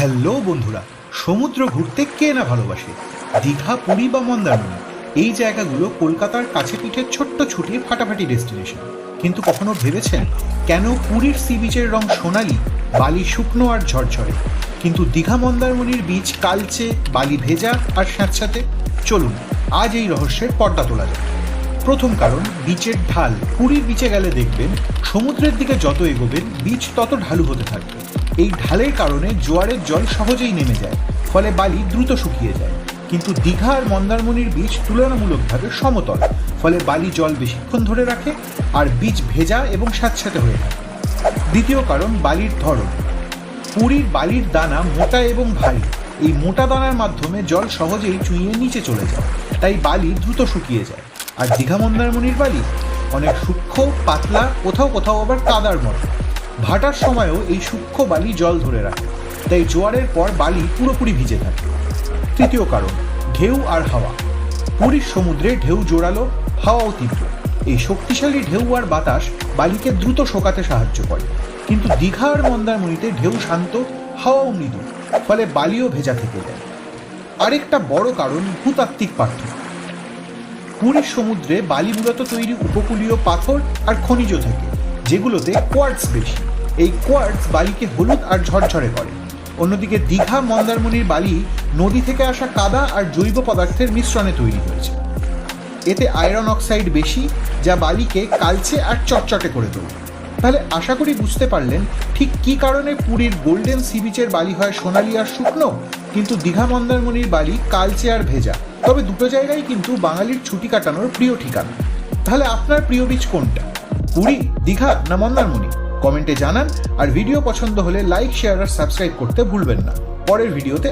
Hello বন্ধুরা, সমুদ্র ঘুরতে কে না ভালোবাসে। দীঘা, পুরী বা মন্দারমণি এই জায়গাগুলো কলকাতার কাছে পিঠে ছোট্ট ছুটির ফাটাফাটি ডেস্টিনেশন। কিন্তু কখনো ভেবেছেন কেন পুরীর সি বিচের রং সোনালি, বালি শুকনো আর ঝরঝরে, কিন্তু দীঘা মন্দারমণির বীচ কালচে, বালি ভেজা আর স্যাঁতস্যাঁতে? চলুন আজ এই রহস্যের পর্দা তোলা যাক। প্রথম কারণ, বিচের ঢাল। পুরীর বিচে গেলে দেখবেন সমুদ্রের দিকে যত এগোবেন বিচ তত ঢালু হতে থাকবে। এই ঢালের কারণে জোয়ারের জল সহজেই নেমে যায়, ফলে বালি দ্রুত শুকিয়ে যায়। কিন্তু দীঘা আর মন্দারমণির বিচ তুলনামূলকভাবে সমতল, ফলে বালি জল বেশিক্ষণ ধরে রাখে আর বিচ ভেজা এবং স্যাঁতস্যাঁতে হয়ে থাকে। দ্বিতীয় কারণ, বালির ধরন। পুরীর বালির দানা মোটা এবং ভারী। এই মোটা দানার মাধ্যমে জল সহজেই চুইয়ে নিচে চলে যায়, তাই বালি দ্রুত শুকিয়ে যায়। আর দীঘা মন্দারমণির বালি অনেক সূক্ষ্ম, পাতলা, কোথাও কোথাও আবার কাদার মতো। ভাটার সময়ও এই সূক্ষ্ম বালি জল ধরে রাখে, তাই জোয়ারের পর বালি পুরোপুরি ভিজে থাকে। তৃতীয় কারণ, ঢেউ আর হাওয়া। পুরীর সমুদ্রে ঢেউ জোরালো, হাওয়াও তীব্র। এই শক্তিশালী ঢেউ আর বাতাস বালিকে দ্রুত শোকাতে সাহায্য করে। কিন্তু দীঘা আর মন্দারমণিতে ঢেউ শান্ত, হাওয়াও মৃদু, ফলে বালিও ভেজা থেকে যায়। আরেকটা বড় কারণ, ভূতাত্ত্বিক পার্থক্য। পুরীর সমুদ্রে বালি মূলত তৈরি উপকূলীয় পাথর আর খনিজ থেকে, যেগুলোতে কোয়ার্টজ বেশি। এই কোয়ার্টজ বালিকে হলুদ আর ঝরঝরে করে। অন্যদিকে দীঘা মন্দারমণির বালি নদী থেকে আসা কাদা আর জৈব পদার্থের মিশ্রণে তৈরি হয়েছে। এতে আয়রন অক্সাইড বেশি, যা বালিকে কালচে আর চটচটে করে তোলে। তাহলে আশা করি বুঝতে পারলেন ঠিক কী কারণে পুরীর গোল্ডেন সি বিচের বালি হয় সোনালি আর শুকনো, কিন্তু দীঘা মন্দারমণির বালি কালচে আর ভেজা। তবে দুটো জায়গায় কিন্তু বাঙালির ছুটি কাটানোর প্রিয় ঠিকানা। তাহলে আপনার প্রিয় বিচ কোনটা? পুরী, দীঘা না মন্দারমণি? কমেন্টে জানান। আর ভিডিও পছন্দ হলে লাইক, শেয়ার আর সাবস্ক্রাইব করতে ভুলবেন না। পরের ভিডিওতে